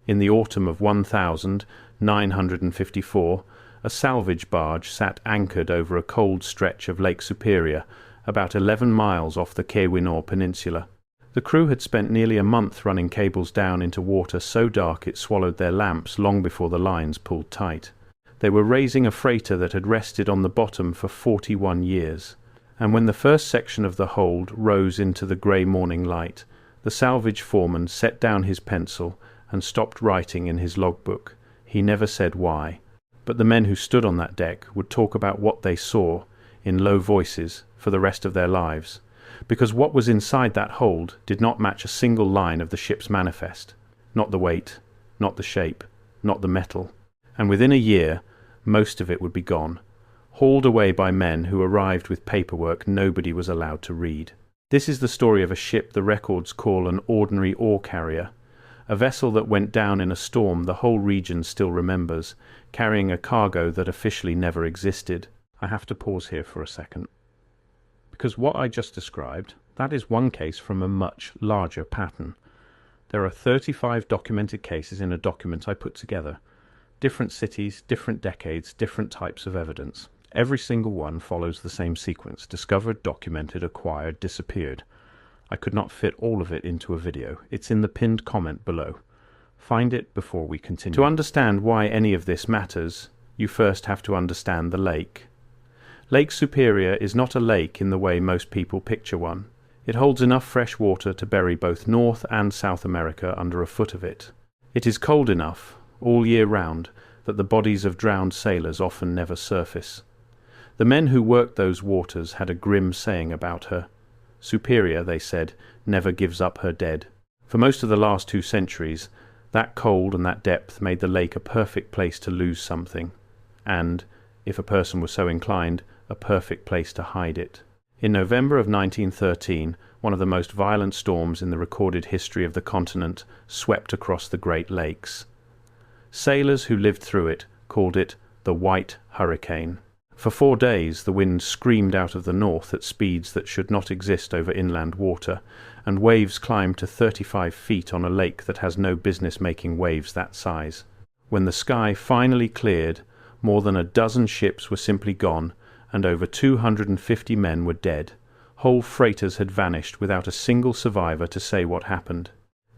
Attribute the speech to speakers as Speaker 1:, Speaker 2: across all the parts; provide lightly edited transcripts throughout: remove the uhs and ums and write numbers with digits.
Speaker 1: In the autumn of 1954, a salvage barge sat anchored over a cold stretch of Lake Superior, about 11 miles off the Keweenaw Peninsula. The crew had spent nearly a month running cables down into water so dark it swallowed their lamps long before the lines pulled tight. They were raising a freighter that had rested on the bottom for 41 years. And when the first section of the hold rose into the grey morning light, the salvage foreman set down his pencil and stopped writing in his logbook. He never said why. But the men who stood on that deck would talk about what they saw in low voices for the rest of their lives, because what was inside that hold did not match a single line of the ship's manifest. Not the weight, not the shape, not the metal. And within a year, most of it would be gone, hauled away by men who arrived with paperwork nobody was allowed to read. This is the story of a ship the records call an ordinary ore carrier, a vessel that went down in a storm the whole region still remembers, carrying a cargo that officially never existed. I have to pause here for a second, because what I just described, that is one case from a much larger pattern. There are 35 documented cases in a document I put together. Different cities, different decades, different types of evidence. Every single one follows the same sequence: discovered, documented, acquired, disappeared. I could not fit all of it into a video. It's in the pinned comment below. Find it before we continue. To understand why any of this matters, you first have to understand the lake. Lake Superior is not a lake in the way most people picture one. It holds enough fresh water to bury both North and South America under a foot of it. It is cold enough, all year round, that the bodies of drowned sailors often never surface. The men who worked those waters had a grim saying about her. Superior, they said, never gives up her dead. For most of the last 2 centuries, that cold and that depth made the lake a perfect place to lose something, and, if a person was so inclined, a perfect place to hide it. In November of 1913, one of the most violent storms in the recorded history of the continent swept across the Great Lakes. Sailors who lived through it called it the White Hurricane. For 4 days the wind screamed out of the north at speeds that should not exist over inland water, and waves climbed to 35 feet on a lake that has no business making waves that size. When the sky finally cleared, more than a dozen ships were simply gone, and over 250 men were dead. Whole freighters had vanished without a single survivor to say what happened.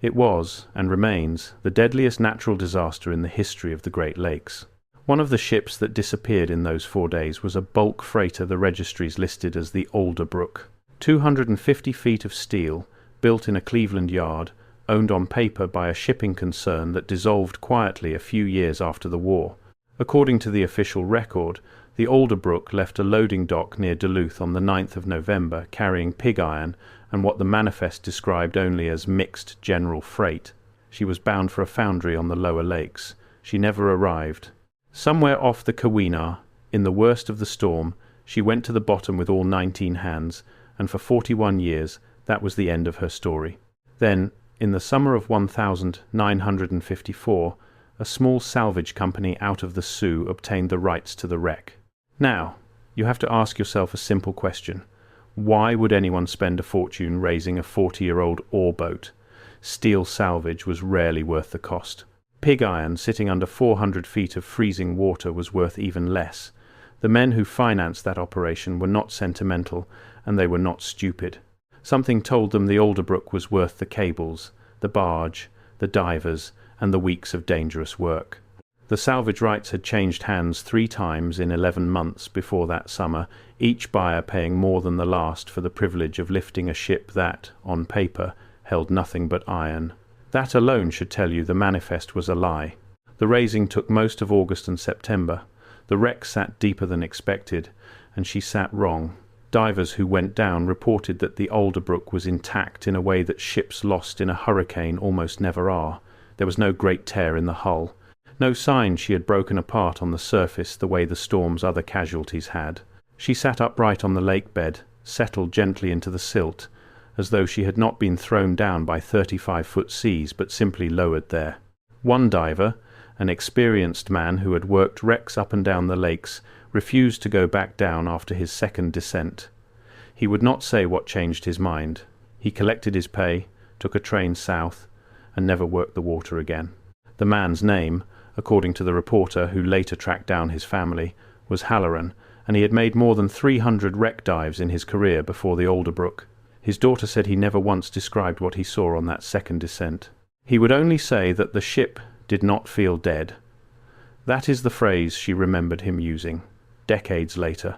Speaker 1: It was, and remains, the deadliest natural disaster in the history of the Great Lakes. One of the ships that disappeared in those 4 days was a bulk freighter the registries listed as the Alderbrook. 250 feet of steel, built in a Cleveland yard, owned on paper by a shipping concern that dissolved quietly a few years after the war. According to the official record, the Alderbrook left a loading dock near Duluth on the 9th of November carrying pig iron and what the manifest described only as mixed general freight. She was bound for a foundry on the lower lakes. She never arrived. Somewhere off the Keweenaw, in the worst of the storm, she went to the bottom with all 19 hands, and for 41 years that was the end of her story. Then, in the summer of 1954, a small salvage company out of the Sioux obtained the rights to the wreck. Now, you have to ask yourself a simple question. Why would anyone spend a fortune raising a 40-year-old ore boat? Steel salvage was rarely worth the cost. Pig iron sitting under 400 feet of freezing water was worth even less. The men who financed that operation were not sentimental, and they were not stupid. Something told them the Alderbrook was worth the cables, the barge, the divers, and the weeks of dangerous work. The salvage rights had changed hands 3 times in 11 months before that summer, each buyer paying more than the last for the privilege of lifting a ship that, on paper, held nothing but iron. That alone should tell you the manifest was a lie. The raising took most of August and September. The wreck sat deeper than expected, and she sat wrong. Divers who went down reported that the Alderbrook was intact in a way that ships lost in a hurricane almost never are. There was no great tear in the hull. No sign she had broken apart on the surface the way the storm's other casualties had. She sat upright on the lake bed, settled gently into the silt, as though she had not been thrown down by 35-foot seas but simply lowered there. One diver, an experienced man who had worked wrecks up and down the lakes, refused to go back down after his second descent. He would not say what changed his mind. He collected his pay, took a train south, and never worked the water again. The man's name, according to the reporter who later tracked down his family, was Halloran, and he had made more than 300 wreck dives in his career before the Alderbrook. His daughter said he never once described what he saw on that second descent. He would only say that the ship did not feel dead. That is the phrase she remembered him using, decades later,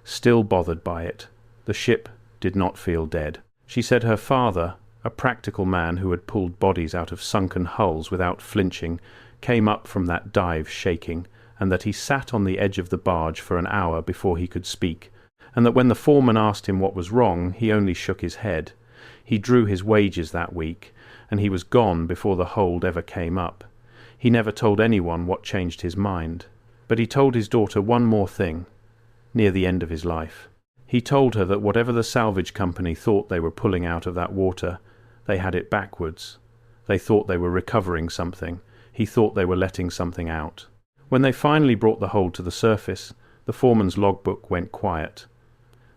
Speaker 1: still bothered by it. The ship did not feel dead. She said her father, a practical man who had pulled bodies out of sunken hulls without flinching, came up from that dive shaking, and that he sat on the edge of the barge for an hour before he could speak, and that when the foreman asked him what was wrong, he only shook his head. He drew his wages that week, and he was gone before the hold ever came up. He never told anyone what changed his mind. But he told his daughter one more thing, near the end of his life. He told her that whatever the salvage company thought they were pulling out of that water, they had it backwards. They thought they were recovering something. He thought they were letting something out. When they finally brought the hold to the surface, the foreman's logbook went quiet.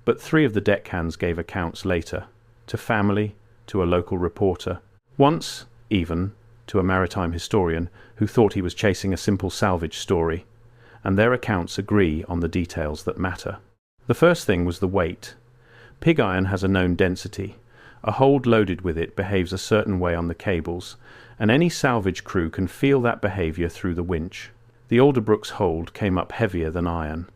Speaker 1: But 3 of the deckhands gave accounts later, to family, to a local reporter, once, even, to a maritime historian who thought he was chasing a simple salvage story, and their accounts agree on the details that matter. The first thing was the weight. Pig iron has a known density. A hold loaded with it behaves a certain way on the cables, and any salvage crew can feel that behaviour through the winch. The Alderbrook's hold came up heavier than iron,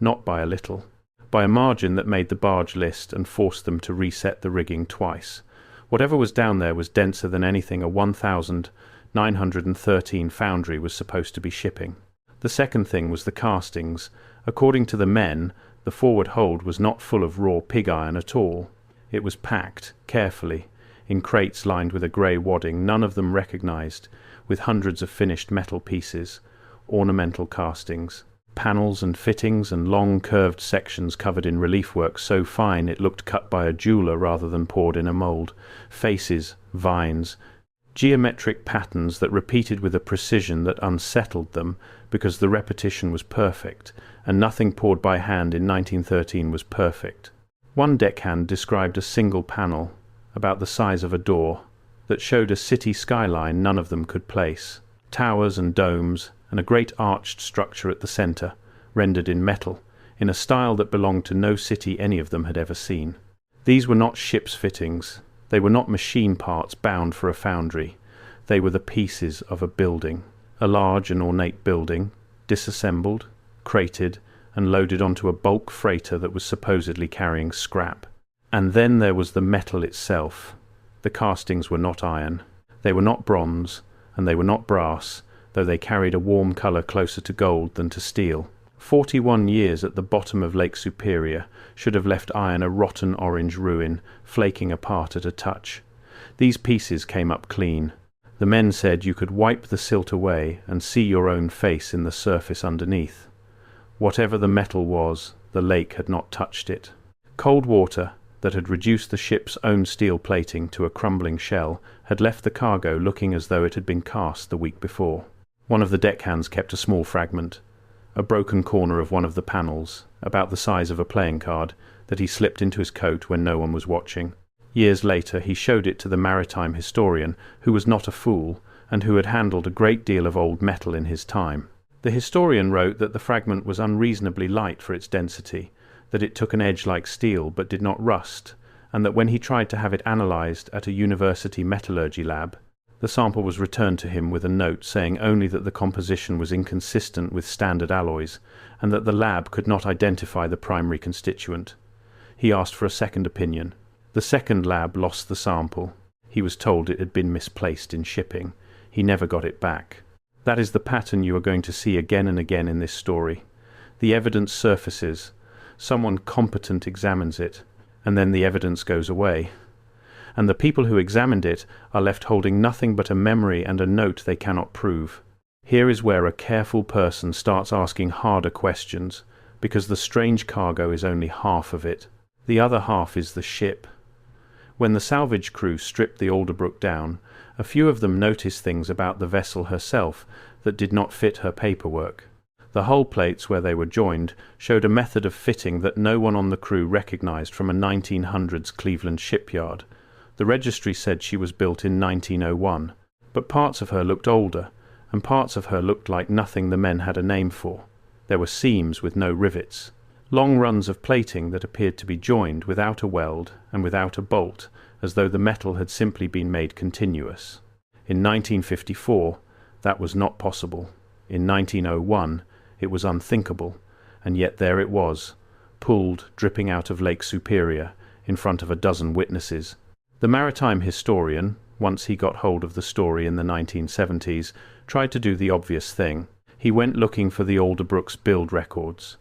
Speaker 1: not by a little, by a margin that made the barge list and forced them to reset the rigging twice. Whatever was down there was denser than anything a 1,913 foundry was supposed to be shipping. The second thing was the castings. According to the men, the forward hold was not full of raw pig iron at all. It was packed, carefully, in crates lined with a grey wadding, none of them recognised, with hundreds of finished metal pieces, ornamental castings, panels and fittings and long curved sections covered in relief work so fine it looked cut by a jeweller rather than poured in a mould, faces, vines, geometric patterns that repeated with a precision that unsettled them because the repetition was perfect, and nothing poured by hand in 1913 was perfect. One deckhand described a single panel, about the size of a door, that showed a city skyline none of them could place, towers and domes, and a great arched structure at the centre, rendered in metal, in a style that belonged to no city any of them had ever seen. These were not ship's fittings. They were not machine parts bound for a foundry. They were the pieces of a building, a large and ornate building, disassembled, crated, and loaded onto a bulk freighter that was supposedly carrying scrap. And then there was the metal itself. The castings were not iron. They were not bronze, and they were not brass, though they carried a warm colour closer to gold than to steel. 41 years at the bottom of Lake Superior should have left iron a rotten orange ruin, flaking apart at a touch. These pieces came up clean. The men said you could wipe the silt away and see your own face in the surface underneath. Whatever the metal was, the lake had not touched it. Cold water, that had reduced the ship's own steel plating to a crumbling shell, had left the cargo looking as though it had been cast the week before. One of the deckhands kept a small fragment, a broken corner of one of the panels, about the size of a playing card, that he slipped into his coat when no one was watching. Years later he showed it to the maritime historian, who was not a fool, and who had handled a great deal of old metal in his time. The historian wrote that the fragment was unreasonably light for its density, that it took an edge like steel but did not rust, and that when he tried to have it analysed at a university metallurgy lab, the sample was returned to him with a note saying only that the composition was inconsistent with standard alloys, and that the lab could not identify the primary constituent. He asked for a second opinion. The second lab lost the sample. He was told it had been misplaced in shipping. He never got it back. That is the pattern you are going to see again and again in this story. The evidence surfaces, someone competent examines it, and then the evidence goes away. And the people who examined it are left holding nothing but a memory and a note they cannot prove. Here is where a careful person starts asking harder questions, because the strange cargo is only half of it. The other half is the ship. When the salvage crew stripped the Alderbrook down, a few of them noticed things about the vessel herself that did not fit her paperwork. The hull plates where they were joined showed a method of fitting that no one on the crew recognized from a 1900s Cleveland shipyard. The registry said she was built in 1901, but parts of her looked older, and parts of her looked like nothing the men had a name for. There were seams with no rivets, long runs of plating that appeared to be joined without a weld and without a bolt, as though the metal had simply been made continuous. In 1954, that was not possible. In 1901, it was unthinkable, and yet there it was, pulled, dripping out of Lake Superior, in front of a dozen witnesses. The maritime historian, once he got hold of the story in the 1970s, tried to do the obvious thing. He went looking for the Alderbrooks build records.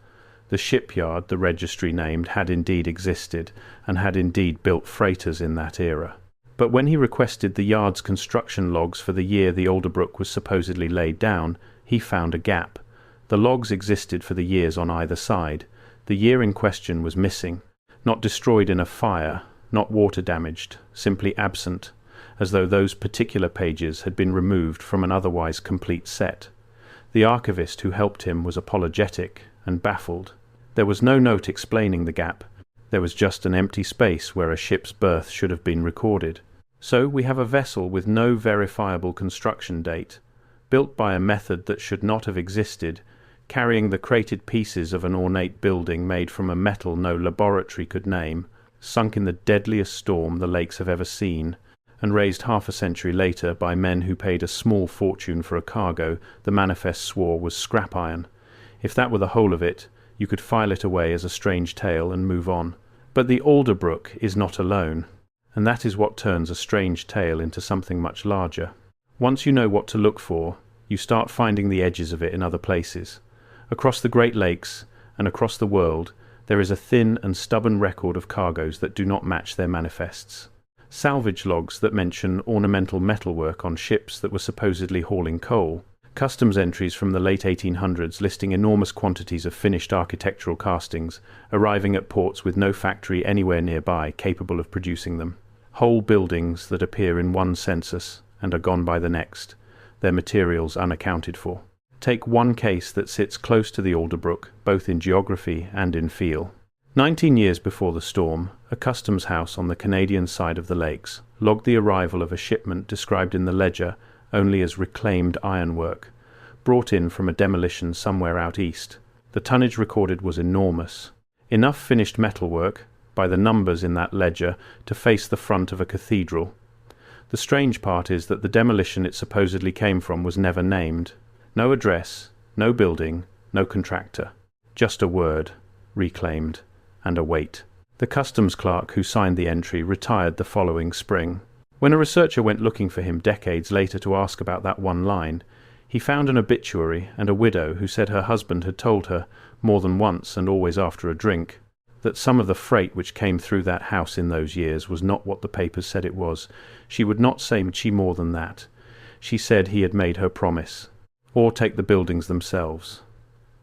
Speaker 1: The shipyard the registry named had indeed existed, and had indeed built freighters in that era. But when he requested the yard's construction logs for the year the Alderbrook was supposedly laid down, he found a gap. The logs existed for the years on either side. The year in question was missing, not destroyed in a fire, not water damaged, simply absent, as though those particular pages had been removed from an otherwise complete set. The archivist who helped him was apologetic and baffled. There was no note explaining the gap. There was just an empty space where a ship's berth should have been recorded. So we have a vessel with no verifiable construction date, built by a method that should not have existed, carrying the crated pieces of an ornate building made from a metal no laboratory could name, sunk in the deadliest storm the lakes have ever seen, and raised half a century later by men who paid a small fortune for a cargo the manifest swore was scrap iron. If that were the whole of it, you could file it away as a strange tale and move on. But the Alderbrook is not alone, and that is what turns a strange tale into something much larger. Once you know what to look for, you start finding the edges of it in other places. Across the Great Lakes and across the world, there is a thin and stubborn record of cargoes that do not match their manifests. Salvage logs that mention ornamental metalwork on ships that were supposedly hauling coal. Customs entries from the late 1800s listing enormous quantities of finished architectural castings, arriving at ports with no factory anywhere nearby capable of producing them. Whole buildings that appear in one census and are gone by the next, their materials unaccounted for. Take one case that sits close to the Alderbrook, both in geography and in feel. 19 years before the storm, a customs house on the Canadian side of the lakes logged the arrival of a shipment described in the ledger only as reclaimed ironwork, brought in from a demolition somewhere out east. The tonnage recorded was enormous. Enough finished metalwork, by the numbers in that ledger, to face the front of a cathedral. The strange part is that the demolition it supposedly came from was never named. No address, no building, no contractor. Just a word, reclaimed, and a wait. The customs clerk who signed the entry retired the following spring. When a researcher went looking for him decades later to ask about that one line, he found an obituary and a widow who said her husband had told her, more than once and always after a drink, that some of the freight which came through that house in those years was not what the papers said it was. She would not say much more than that. She said he had made her promise. Or take the buildings themselves.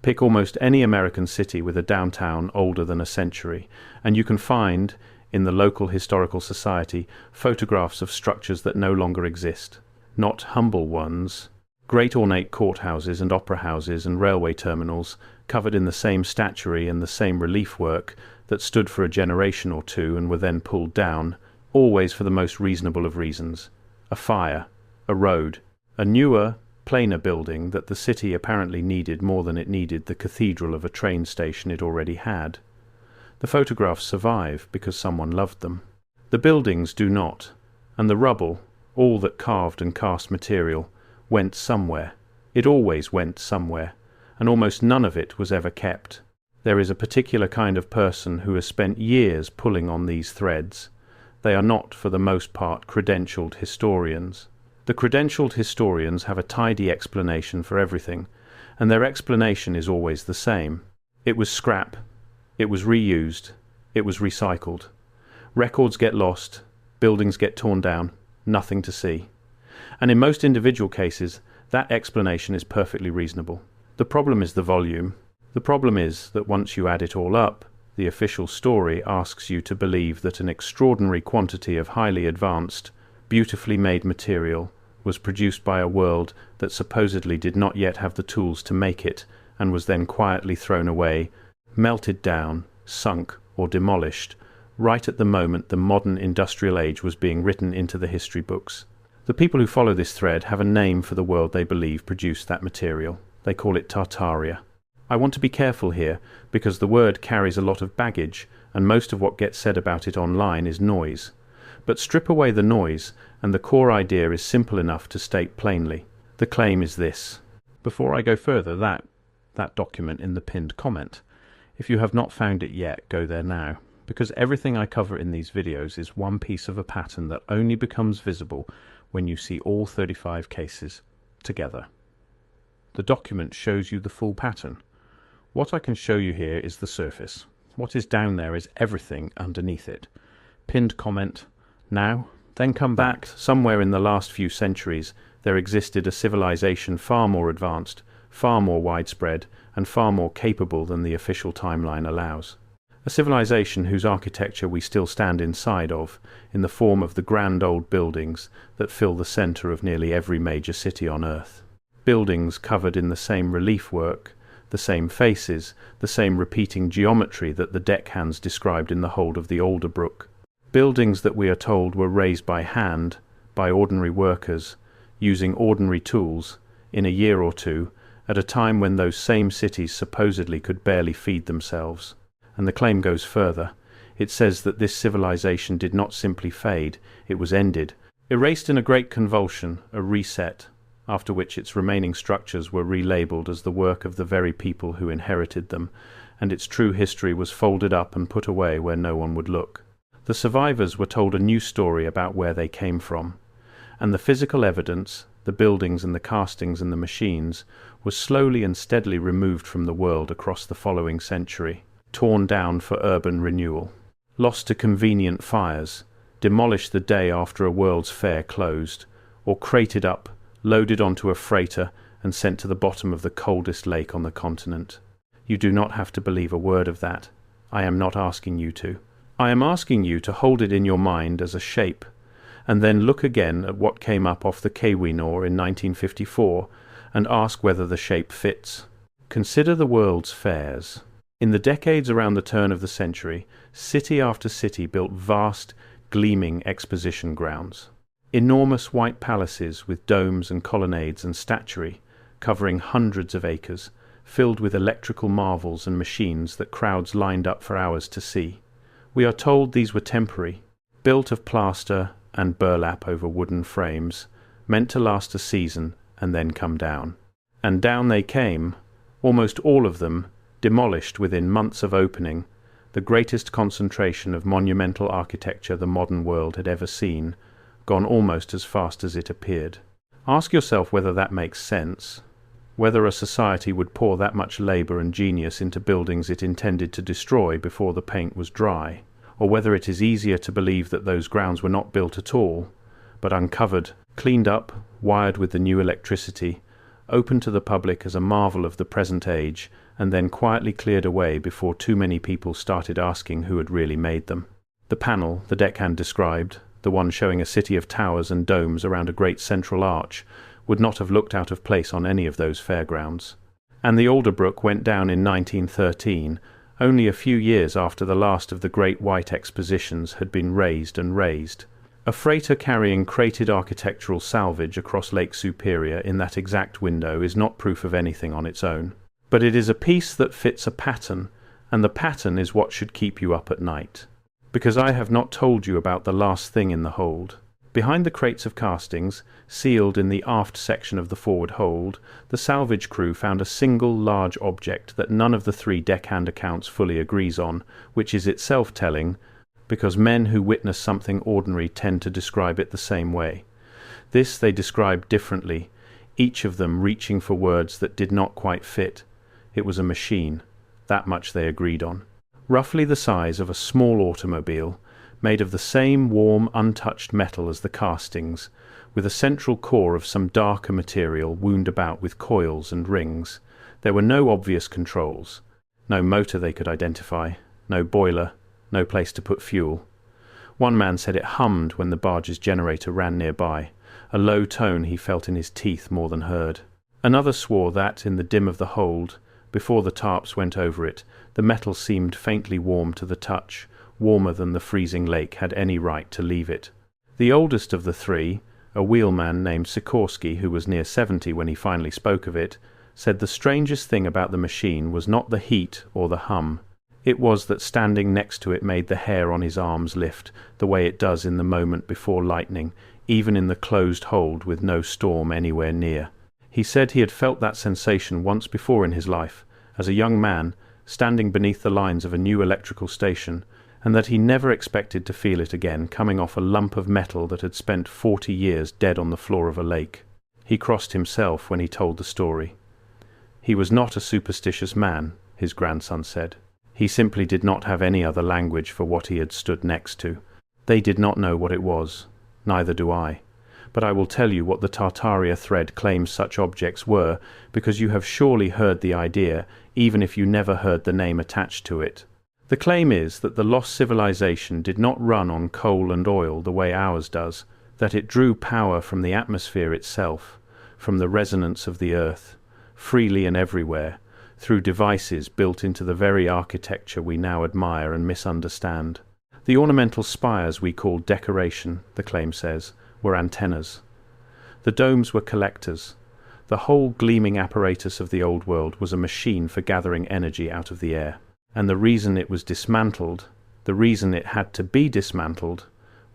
Speaker 1: Pick almost any American city with a downtown older than a century, and you can find, in the local historical society, photographs of structures that no longer exist. Not humble ones. Great ornate courthouses and opera houses and railway terminals, covered in the same statuary and the same relief work, that stood for a generation or two and were then pulled down, always for the most reasonable of reasons. A fire, a road, a newer, plainer building that the city apparently needed more than it needed the cathedral of a train station it already had. The photographs survive because someone loved them. The buildings do not, and the rubble, all that carved and cast material, went somewhere. It always went somewhere, and almost none of it was ever kept. There is a particular kind of person who has spent years pulling on these threads. They are not, for the most part, credentialed historians. The credentialed historians have a tidy explanation for everything, and their explanation is always the same. It was scrap. It was reused. It was recycled. Records get lost. Buildings get torn down. Nothing to see. And in most individual cases, that explanation is perfectly reasonable. The problem is the volume. The problem is that once you add it all up, the official story asks you to believe that an extraordinary quantity of highly advanced, beautifully made material was produced by a world that supposedly did not yet have the tools to make it, and was then quietly thrown away, melted down, sunk, or demolished, right at the moment the modern industrial age was being written into the history books. The people who follow this thread have a name for the world they believe produced that material. They call it Tartaria. I want to be careful here because the word carries a lot of baggage and most of what gets said about it online is noise. But strip away the noise and the core idea is simple enough to state plainly. The claim is this. Before I go further, that document in the pinned comment. If you have not found it yet, go there now, because everything I cover in these videos is one piece of a pattern that only becomes visible when you see all 35 cases together. The document shows you the full pattern. What I can show you here is the surface. What is down there is everything underneath it. Pinned comment, now, then come back. Somewhere in the last few centuries, there existed a civilization far more advanced, far more widespread, and far more capable than the official timeline allows. A civilization whose architecture we still stand inside of, in the form of the grand old buildings that fill the center of nearly every major city on Earth. Buildings covered in the same relief work, the same faces, the same repeating geometry that the deckhands described in the hold of the Alderbrook. Buildings that we are told were raised by hand, by ordinary workers, using ordinary tools, in a year or two, at a time when those same cities supposedly could barely feed themselves. And the claim goes further. It says that this civilization did not simply fade, it was ended, erased in a great convulsion, a reset, after which its remaining structures were relabeled as the work of the very people who inherited them, and its true history was folded up and put away where no one would look. The survivors were told a new story about where they came from, and the physical evidence, the buildings and the castings and the machines, was slowly and steadily removed from the world across the following century, torn down for urban renewal, lost to convenient fires, demolished the day after a World's Fair closed, or crated up, loaded onto a freighter and sent to the bottom of the coldest lake on the continent. You do not have to believe a word of that. I am not asking you to. I am asking you to hold it in your mind as a shape, and then look again at what came up off the Keweenaw in 1954 and ask whether the shape fits. Consider the world's fairs. In the decades around the turn of the century, city after city built vast, gleaming exposition grounds. Enormous white palaces with domes and colonnades and statuary, covering hundreds of acres, filled with electrical marvels and machines that crowds lined up for hours to see. We are told these were temporary, built of plaster and burlap over wooden frames, meant to last a season and then come down. And down they came, almost all of them, demolished within months of opening, the greatest concentration of monumental architecture the modern world had ever seen, gone almost as fast as it appeared. Ask yourself whether that makes sense, whether a society would pour that much labor and genius into buildings it intended to destroy before the paint was dry, or whether it is easier to believe that those grounds were not built at all, but uncovered, cleaned up, wired with the new electricity, open to the public as a marvel of the present age, and then quietly cleared away before too many people started asking who had really made them. The panel the deckhand described, the one showing a city of towers and domes around a great central arch, would not have looked out of place on any of those fairgrounds. And the Alderbrook went down in 1913, only a few years after the last of the great white expositions had been raised and raised. A freighter carrying crated architectural salvage across Lake Superior in that exact window is not proof of anything on its own. But it is a piece that fits a pattern, and the pattern is what should keep you up at night. Because I have not told you about the last thing in the hold. Behind the crates of castings, sealed in the aft section of the forward hold, the salvage crew found a single large object that none of the three deckhand accounts fully agrees on, which is itself telling, because men who witness something ordinary tend to describe it the same way. This they described differently, each of them reaching for words that did not quite fit. It was a machine. That much they agreed on. Roughly the size of a small automobile, made of the same warm, untouched metal as the castings, with a central core of some darker material wound about with coils and rings. There were no obvious controls, no motor they could identify, no boiler, no place to put fuel. One man said it hummed when the barge's generator ran nearby, a low tone he felt in his teeth more than heard. Another swore that, in the dim of the hold, before the tarps went over it, the metal seemed faintly warm to the touch, warmer than the freezing lake had any right to leave it. The oldest of the three, a wheelman named Sikorsky, who was near 70 when he finally spoke of it, said the strangest thing about the machine was not the heat or the hum. It was that standing next to it made the hair on his arms lift, the way it does in the moment before lightning, even in the closed hold with no storm anywhere near. He said he had felt that sensation once before in his life, as a young man, standing beneath the lines of a new electrical station, and that he never expected to feel it again, coming off a lump of metal that had spent 40 years dead on the floor of a lake. He crossed himself when he told the story. He was not a superstitious man, his grandson said. He simply did not have any other language for what he had stood next to. They did not know what it was. Neither do I. But I will tell you what the Tartaria thread claims such objects were, because you have surely heard the idea, even if you never heard the name attached to it. The claim is that the lost civilization did not run on coal and oil the way ours does, that it drew power from the atmosphere itself, from the resonance of the earth, freely and everywhere, through devices built into the very architecture we now admire and misunderstand. The ornamental spires we call decoration, the claim says, were antennas. The domes were collectors. The whole gleaming apparatus of the old world was a machine for gathering energy out of the air. And the reason it was dismantled, the reason it had to be dismantled,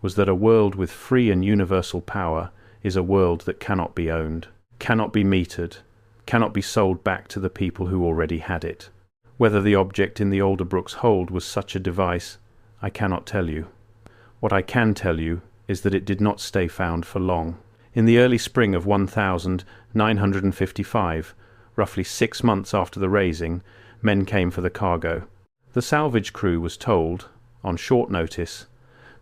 Speaker 1: was that a world with free and universal power is a world that cannot be owned, cannot be metered, cannot be sold back to the people who already had it. Whether the object in the Alderbrook's hold was such a device, I cannot tell you. What I can tell you is that it did not stay found for long. In the early spring of 1955, roughly 6 months after the raising, men came for the cargo. The salvage crew was told, on short notice,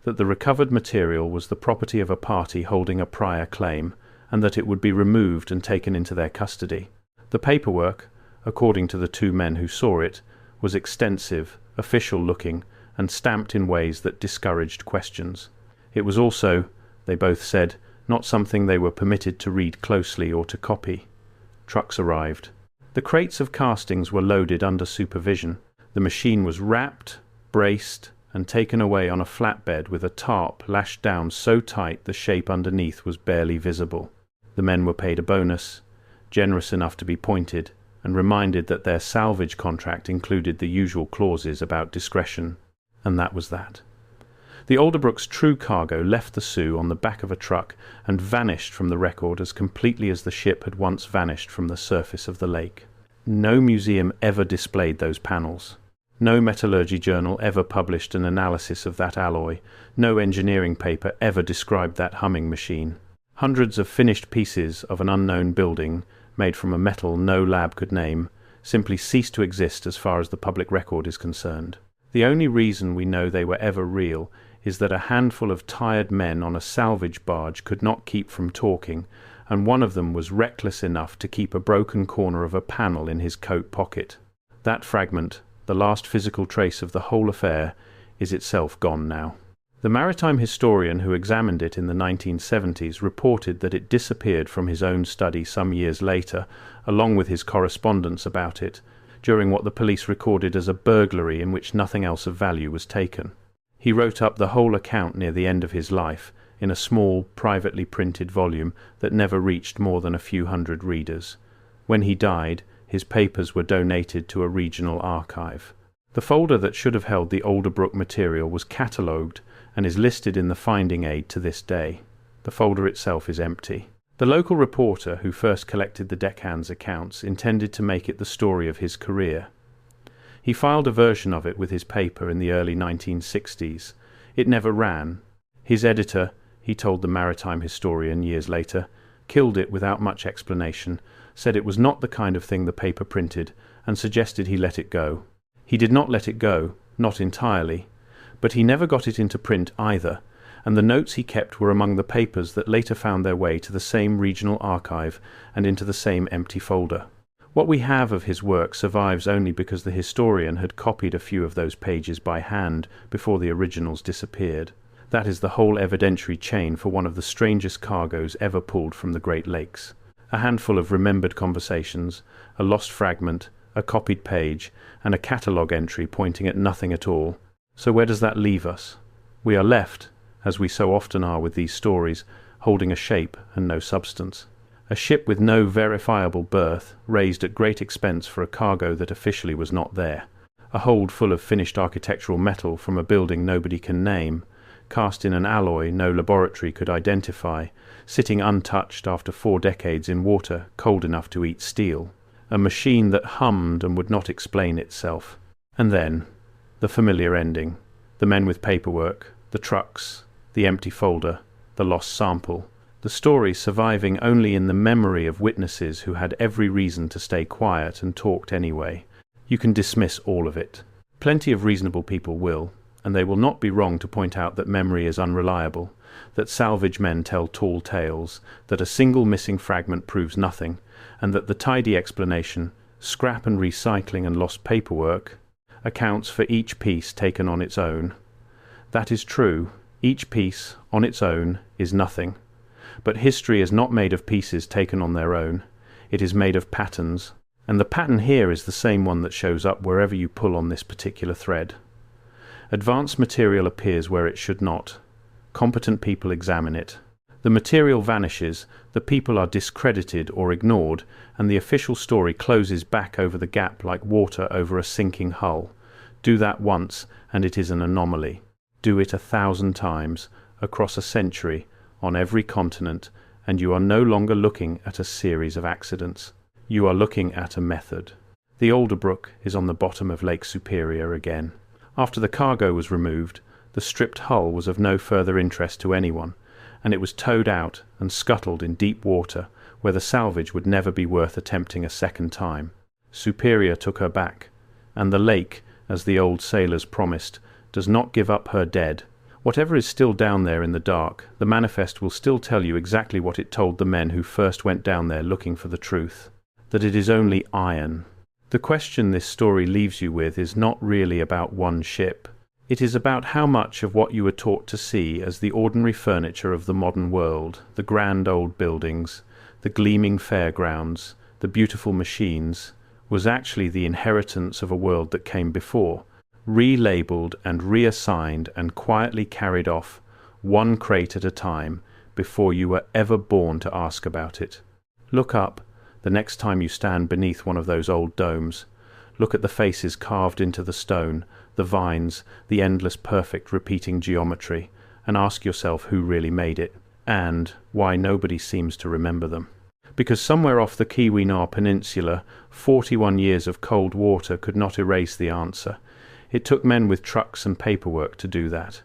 Speaker 1: that the recovered material was the property of a party holding a prior claim, and that it would be removed and taken into their custody. The paperwork, according to the 2 men who saw it, was extensive, official-looking, and stamped in ways that discouraged questions. It was also, they both said, not something they were permitted to read closely or to copy. Trucks arrived. The crates of castings were loaded under supervision. The machine was wrapped, braced, and taken away on a flatbed with a tarp lashed down so tight the shape underneath was barely visible. The men were paid a bonus, generous enough to be pointed, and reminded that their salvage contract included the usual clauses about discretion, and that was that. The Alderbrook's true cargo left the Sioux on the back of a truck and vanished from the record as completely as the ship had once vanished from the surface of the lake. No museum ever displayed those panels. No metallurgy journal ever published an analysis of that alloy. No engineering paper ever described that humming machine. Hundreds of finished pieces of an unknown building, made from a metal no lab could name, simply ceased to exist as far as the public record is concerned. The only reason we know they were ever real is that a handful of tired men on a salvage barge could not keep from talking, and one of them was reckless enough to keep a broken corner of a panel in his coat pocket. That fragment, the last physical trace of the whole affair, is itself gone now. The maritime historian who examined it in the 1970s reported that it disappeared from his own study some years later, along with his correspondence about it, during what the police recorded as a burglary in which nothing else of value was taken. He wrote up the whole account near the end of his life, in a small, privately printed volume that never reached more than a few hundred readers. When he died, his papers were donated to a regional archive. The folder that should have held the Alderbrook material was catalogued and is listed in the finding aid to this day. The folder itself is empty. The local reporter who first collected the deckhands' accounts intended to make it the story of his career. He filed a version of it with his paper in the early 1960s. It never ran. His editor, he told the maritime historian years later, killed it without much explanation, said it was not the kind of thing the paper printed, and suggested he let it go. He did not let it go, not entirely, but he never got it into print either, and the notes he kept were among the papers that later found their way to the same regional archive and into the same empty folder. What we have of his work survives only because the historian had copied a few of those pages by hand before the originals disappeared. That is the whole evidentiary chain for one of the strangest cargoes ever pulled from the Great Lakes. A handful of remembered conversations, a lost fragment, a copied page, and a catalogue entry pointing at nothing at all. So where does that leave us? We are left, as we so often are with these stories, holding a shape and no substance. A ship with no verifiable berth, raised at great expense for a cargo that officially was not there. A hold full of finished architectural metal from a building nobody can name, cast in an alloy no laboratory could identify, sitting untouched after 4 decades in water cold enough to eat steel. A machine that hummed and would not explain itself. And then, the familiar ending. The men with paperwork, the trucks, the empty folder, the lost sample. The story surviving only in the memory of witnesses who had every reason to stay quiet and talked anyway. You can dismiss all of it. Plenty of reasonable people will, and they will not be wrong to point out that memory is unreliable, that salvage men tell tall tales, that a single missing fragment proves nothing, and that the tidy explanation, scrap and recycling and lost paperwork, accounts for each piece taken on its own. That is true. Each piece, on its own, is nothing. But history is not made of pieces taken on their own. It is made of patterns, and the pattern here is the same one that shows up wherever you pull on this particular thread. Advanced material appears where it should not. Competent people examine it. The material vanishes, the people are discredited or ignored, and the official story closes back over the gap like water over a sinking hull. Do that once, and it is an anomaly. Do it 1,000 times, across a century, on every continent, and you are no longer looking at a series of accidents. You are looking at a method. The Alderbrook is on the bottom of Lake Superior again. After the cargo was removed, the stripped hull was of no further interest to anyone, and it was towed out and scuttled in deep water where the salvage would never be worth attempting a second time. Superior took her back, and the lake, as the old sailors promised, does not give up her dead. Whatever is still down there in the dark, the manifest will still tell you exactly what it told the men who first went down there looking for the truth, that it is only iron. The question this story leaves you with is not really about one ship. It is about how much of what you were taught to see as the ordinary furniture of the modern world, the grand old buildings, the gleaming fairgrounds, the beautiful machines, was actually the inheritance of a world that came before, relabeled and reassigned and quietly carried off, one crate at a time, before you were ever born to ask about it. Look up the next time you stand beneath one of those old domes. Look at the faces carved into the stone, the vines, the endless perfect repeating geometry, and ask yourself who really made it, and why nobody seems to remember them. Because somewhere off the Keweenaw Peninsula, 41 years of cold water could not erase the answer. It took men with trucks and paperwork to do that.